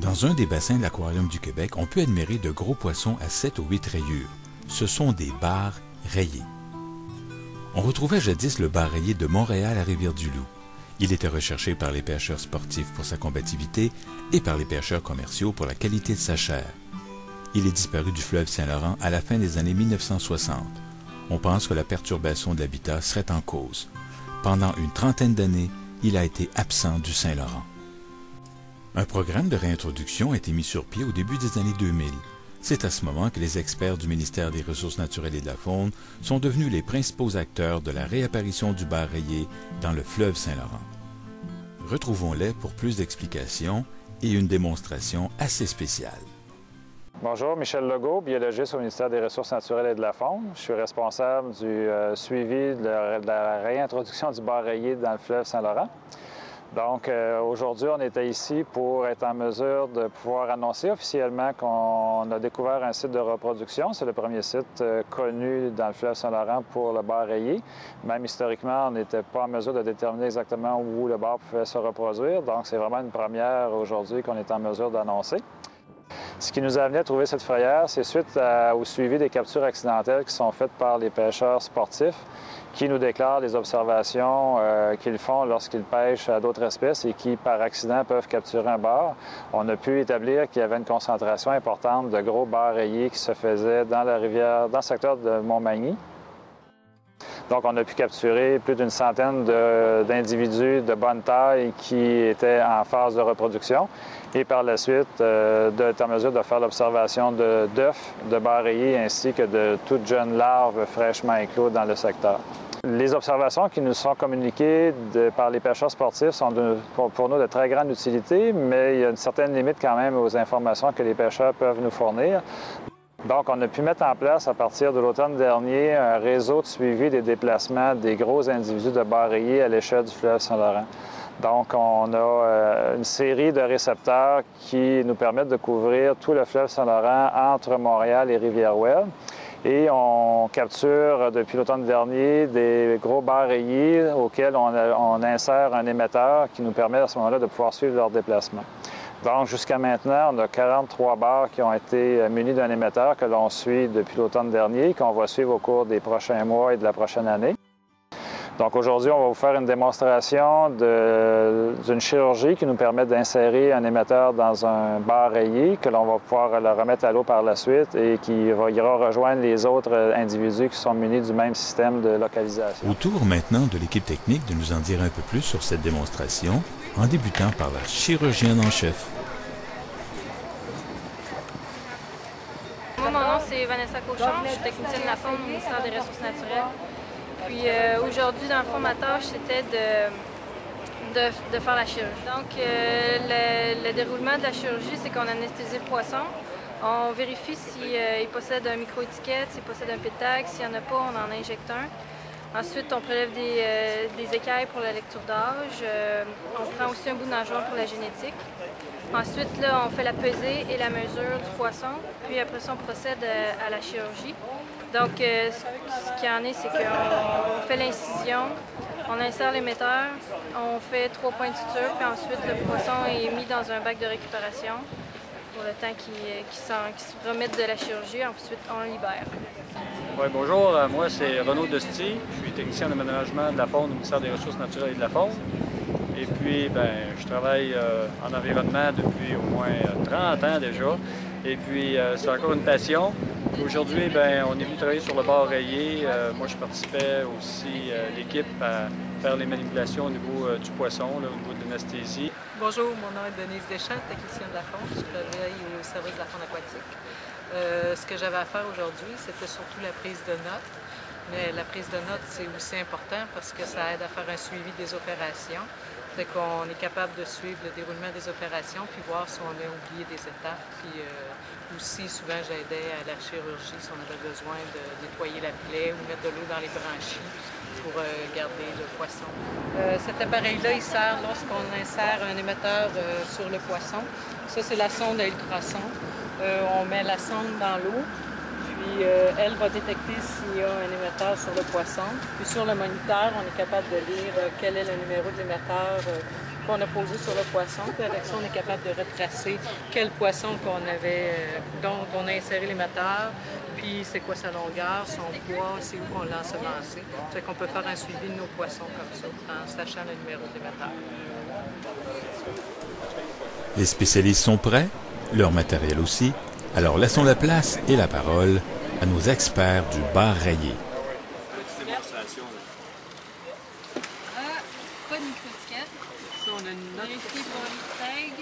Dans un des bassins de l'Aquarium du Québec, on peut admirer de gros poissons à 7 ou 8 rayures. Ce sont des bars rayés. On retrouvait jadis le bar rayé de Montréal à Rivière-du-Loup. Il était recherché par les pêcheurs sportifs pour sa combativité et par les pêcheurs commerciaux pour la qualité de sa chair. Il est disparu du fleuve Saint-Laurent à la fin des années 1960. On pense que la perturbation de l'habitat serait en cause. Pendant une trentaine d'années, il a été absent du Saint-Laurent. Un programme de réintroduction a été mis sur pied au début des années 2000. C'est à ce moment que les experts du ministère des Ressources naturelles et de la Faune sont devenus les principaux acteurs de la réapparition du bar rayé dans le fleuve Saint-Laurent. Retrouvons-les pour plus d'explications et une démonstration assez spéciale. Bonjour, Michel Legault, biologiste au ministère des Ressources naturelles et de la Faune. Je suis responsable du suivi de la réintroduction du bar rayé dans le fleuve Saint-Laurent. Donc, aujourd'hui, on était ici pour être en mesure de pouvoir annoncer officiellement qu'on a découvert un site de reproduction. C'est le premier site connu dans le fleuve Saint-Laurent pour le bar rayé. Même historiquement, on n'était pas en mesure de déterminer exactement où le bar pouvait se reproduire. Donc, c'est vraiment une première aujourd'hui qu'on est en mesure d'annoncer. Ce qui nous a amené à trouver cette frayère, c'est suite au suivi des captures accidentelles qui sont faites par les pêcheurs sportifs qui nous déclarent les observations qu'ils font lorsqu'ils pêchent à d'autres espèces et qui, par accident, peuvent capturer un bar. On a pu établir qu'il y avait une concentration importante de gros bars rayés qui se faisaient dans la rivière, dans le secteur de Montmagny. Donc, on a pu capturer plus d'une centaine d'individus de bonne taille qui étaient en phase de reproduction. Et par la suite, d'être en mesure de faire l'observation d'œufs de bar rayés ainsi que de toutes jeunes larves fraîchement écloses dans le secteur. Les observations qui nous sont communiquées par les pêcheurs sportifs sont pour nous de très grande utilité, mais il y a une certaine limite quand même aux informations que les pêcheurs peuvent nous fournir. Donc, on a pu mettre en place, à partir de l'automne dernier, un réseau de suivi des déplacements des gros individus de bar rayés à l'échelle du fleuve Saint-Laurent. Donc, on a une série de récepteurs qui nous permettent de couvrir tout le fleuve Saint-Laurent entre Montréal et Rivière-Ouelle. Et on capture, depuis l'automne dernier, des gros bars rayés auxquels on insère un émetteur qui nous permet à ce moment-là de pouvoir suivre leur déplacement. Donc, jusqu'à maintenant, on a 43 bars qui ont été munis d'un émetteur que l'on suit depuis l'automne dernier, qu'on va suivre au cours des prochains mois et de la prochaine année. Donc, aujourd'hui, on va vous faire une démonstration d'une chirurgie qui nous permet d'insérer un émetteur dans un bar rayé, que l'on va pouvoir le remettre à l'eau par la suite et qui ira rejoindre les autres individus qui sont munis du même système de localisation. Au tour maintenant de l'équipe technique de nous en dire un peu plus sur cette démonstration, en débutant par la chirurgienne en chef. Moi, mon nom, c'est Vanessa Cauchon. Je suis technicienne de la faune au ministère des Ressources naturelles. Puis aujourd'hui, dans le fond, ma tâche, c'était de faire la chirurgie. Donc, le déroulement de la chirurgie, c'est qu'on anesthésie le poisson. On vérifie s'il possède un micro-étiquette, s'il possède un pétag. S'il n'y en a pas, on en injecte un. Ensuite, on prélève des écailles pour la lecture d'âge. On prend aussi un bout de nageoire pour la génétique. Ensuite, là, on fait la pesée et la mesure du poisson. Puis après ça, on procède à la chirurgie. Donc, ce qu'il y en est, c'est qu'on fait l'incision, on insère l'émetteur, on fait 3 points de suture, puis ensuite, le poisson est mis dans un bac de récupération pour le temps qu'il se remette de la chirurgie. Ensuite, on libère. Oui, bonjour. Moi, c'est Renaud Dosti. Je suis technicien d'aménagement de la faune au ministère des Ressources naturelles et de la Faune. Et puis, je travaille en environnement depuis au moins 30 ans déjà. Et puis, c'est encore une passion. Aujourd'hui, on est venu travailler sur le bar rayé. Moi, je participais aussi l'équipe à faire les manipulations au niveau du poisson, là, au niveau de l'anesthésie. Bonjour, mon nom est Denise Deschamps, technicienne de la faune. Je travaille au service de la faune aquatique. Ce que j'avais à faire aujourd'hui, c'était surtout la prise de notes. Mais la prise de notes, c'est aussi important parce que ça aide à faire un suivi des opérations. Fait qu'on est capable de suivre le déroulement des opérations puis voir si on a oublié des étapes. Puis aussi, souvent, j'aidais à la chirurgie si on avait besoin de nettoyer la plaie ou mettre de l'eau dans les branchies pour garder le poisson. Cet appareil-là, il sert lorsqu'on insère un émetteur sur le poisson. Ça, c'est la sonde à ultrasons. On met la sonde dans l'eau. Puis elle va détecter s'il y a un émetteur sur le poisson. Puis sur le moniteur, on est capable de lire quel est le numéro de l'émetteur qu'on a posé sur le poisson. Puis avec ça, on est capable de retracer quel poisson dont on a inséré l'émetteur, puis c'est quoi sa longueur, son poids, c'est où qu'on l'a ensemencé. Ça fait qu'on peut faire un suivi de nos poissons comme ça, en sachant le numéro de l'émetteur. Les spécialistes sont prêts, leur matériel aussi. Alors laissons la place et la parole à nos experts du bar rayé. Pas de micro-étiquette. Ça, on a une note. Vérifier pour le tag.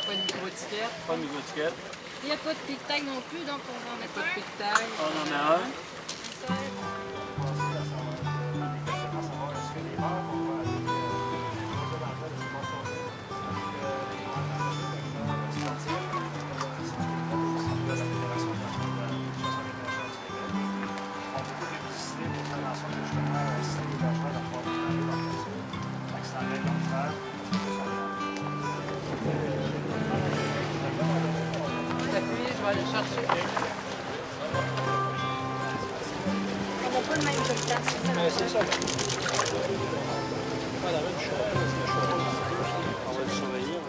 Pas de micro-étiquette. Pas de micro-étiquette. Il n'y a pas de pic tag non plus, donc on va en mettre Pas de un. pic tag. On en a un. Ça. Je vais aller chercher. On n'a pas le même résultat. C'est ça. Pas la même chose. On va le surveiller.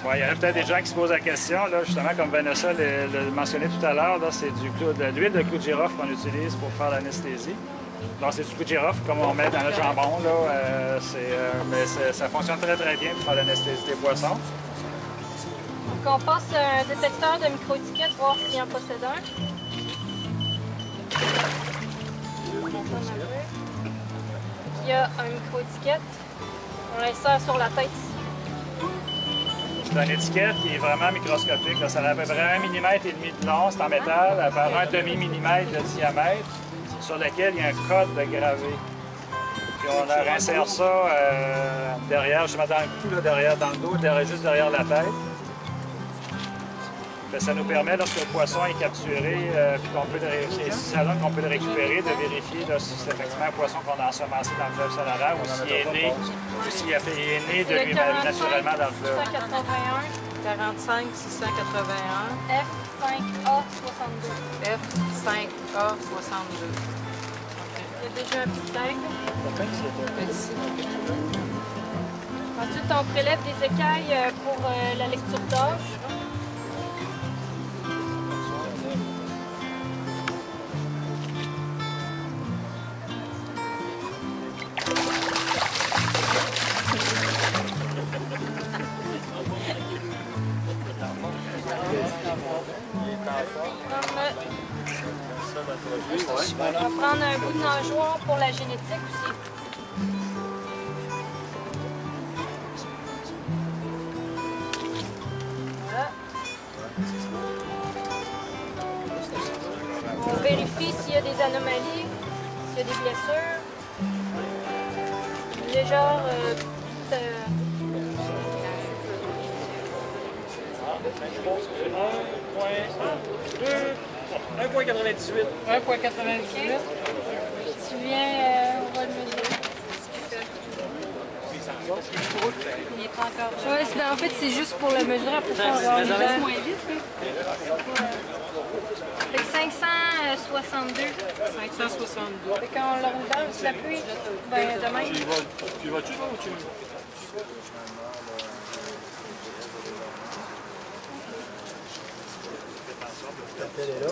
Ouais, il y en a peut-être des gens qui se posent la question, là, justement, comme Vanessa l'a mentionné tout à l'heure, c'est de l'huile de clou de girofle qu'on utilise pour faire l'anesthésie. Donc, c'est du clou de girofle comme on met dans le jambon, là, mais ça fonctionne très très bien pour faire l'anesthésie des poissons. Donc on passe un détecteur de micro-étiquette, voir s'il y en possède un. Il y a un micro-étiquette. On l'insère sur la tête ici. C'est une étiquette qui est vraiment microscopique. Là. Ça a à peu près 1,5 mm de long, c'est en métal, à peu près 1/2 mm de diamètre, sur lequel il y a un code gravé. Puis on leur insère ça derrière, je mets dans le cou, là, derrière, dans le dos, juste derrière la tête. Ça nous permet, lorsque le poisson est capturé, puis qu'on peut qu'on peut le récupérer, de vérifier là, si c'est effectivement un poisson qu'on a ensemencé dans le fleuve Saint-Laurent ou s'il est né de lui-même naturellement dans le fleuve. 45 681 F5A62. F5A62. Il y a déjà un petit tag. Merci. Ensuite, on prélève des écailles pour la lecture d'âge. On va prendre un bout de nageoire pour la génétique aussi. Voilà. On vérifie s'il y a des anomalies, s'il y a des blessures. Une légère Je pense que c'est 1,98. 1,98. Tu viens, on va le mesurer. Il est pas encore. Ouais, en fait, c'est juste pour le mesurer. Après ça, on va Ça moins vite. Fait que 562. 562. Fait quand on le roule dans la pluie, ben demain. Tu y vas-tu, là, ou tu... Elle est là.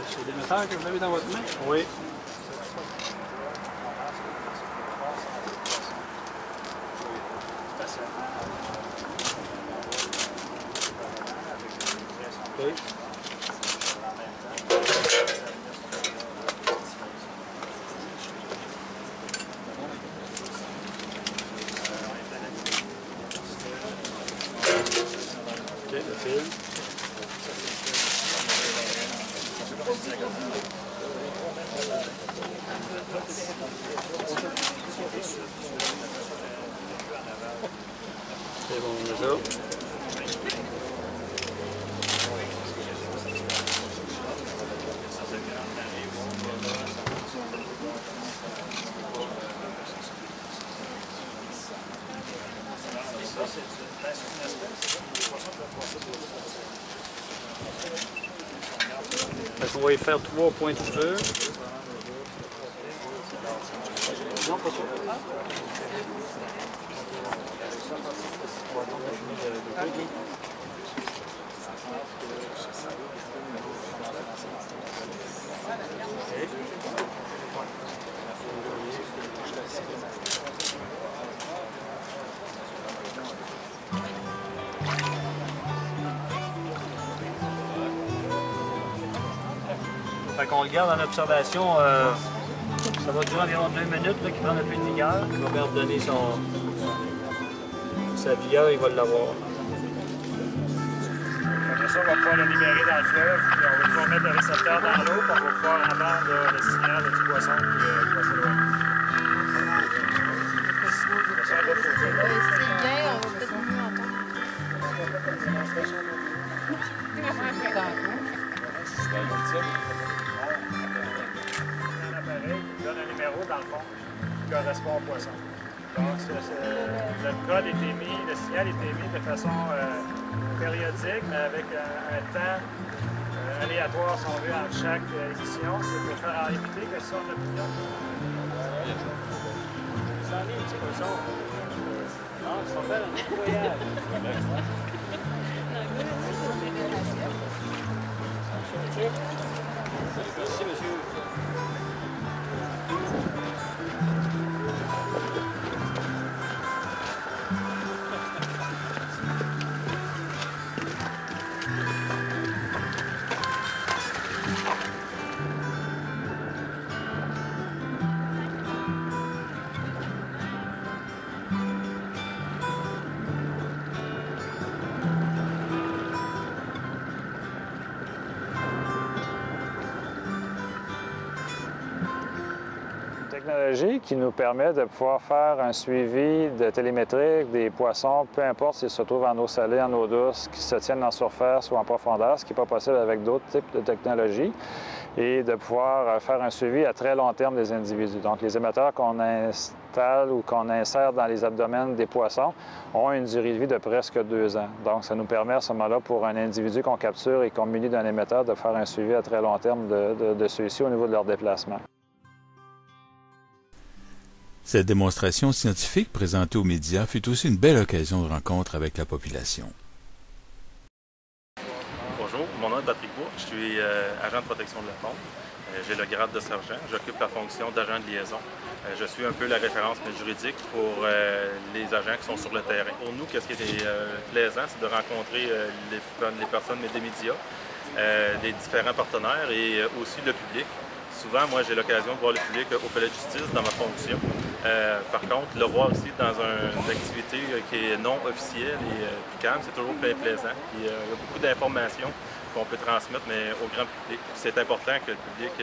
C'est l'émetteur que vous avez dans votre main? Oui. Okay. Okay, le fil. C'est bon, on a ça. On va y faire 3 points de suture. Non, pas sûr. Fait qu'on le garde en observation, ça va durer environ 2 minutes, qu'il prend un peu de vigueur. Il va bien redonner sa vigueur, il va l'avoir. Après ça, on va pouvoir le libérer dans le fleuve, puis on va pouvoir mettre le récepteur dans l'eau, puis on va pouvoir entendre le signal du poisson qui va s'éloigner. C'est bien, on va peut-être mieux entendre. Un appareil qui donne un numéro dans le fond qui correspond au poisson. Donc le code est émis, le signal est émis de façon périodique, mais avec un temps aléatoire, si on veut, entre chaque émission. C'est pour faire éviter que ça, on a plus ça en est un petit poisson. Non, ça s'appelle un nettoyage. Merci, monsieur. Technologie qui nous permet de pouvoir faire un suivi de télémétrique des poissons, peu importe s'ils se trouvent en eau salée, en eau douce, qu'ils se tiennent en surface ou en profondeur, ce qui n'est pas possible avec d'autres types de technologies, et de pouvoir faire un suivi à très long terme des individus. Donc, les émetteurs qu'on installe ou qu'on insère dans les abdomens des poissons ont une durée de vie de presque 2 ans. Donc, ça nous permet à ce moment-là, pour un individu qu'on capture et qu'on munit d'un émetteur, de faire un suivi à très long terme de ceux-ci au niveau de leur déplacement. Cette démonstration scientifique présentée aux médias fut aussi une belle occasion de rencontre avec la population. Bonjour, mon nom est Patrick Bourg, je suis agent de protection de la faune. J'ai le grade de sergent, j'occupe la fonction d'agent de liaison. Je suis un peu la référence juridique pour les agents qui sont sur le terrain. Pour nous, ce qui est plaisant, c'est de rencontrer les personnes des médias, les différents partenaires et aussi le public. Souvent, moi, j'ai l'occasion de voir le public au palais de justice dans ma fonction. Par contre, le voir ici dans une activité qui est non officielle et calme, c'est toujours bien plaisant. Il y a beaucoup d'informations qu'on peut transmettre, mais au grand public. C'est important que le public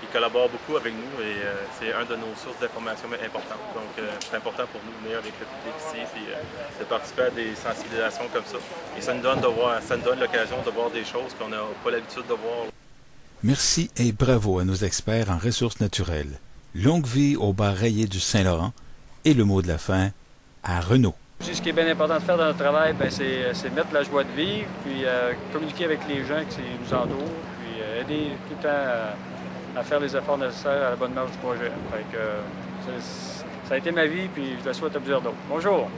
il collabore beaucoup avec nous et c'est une de nos sources d'informations importantes. Donc, c'est important pour nous de venir avec le public ici et de participer à des sensibilisations comme ça. Et ça nous donne l'occasion de voir des choses qu'on n'a pas l'habitude de voir. Merci et bravo à nos experts en ressources naturelles. Longue vie au bar rayé du Saint-Laurent et le mot de la fin à Renaud. Ce qui est bien important de faire dans notre travail, c'est mettre la joie de vivre, puis communiquer avec les gens qui nous entourent, puis aider tout le temps à faire les efforts nécessaires à la bonne marche du projet. Fait que, ça a été ma vie, puis je la souhaite à plusieurs d'autres. Bonjour!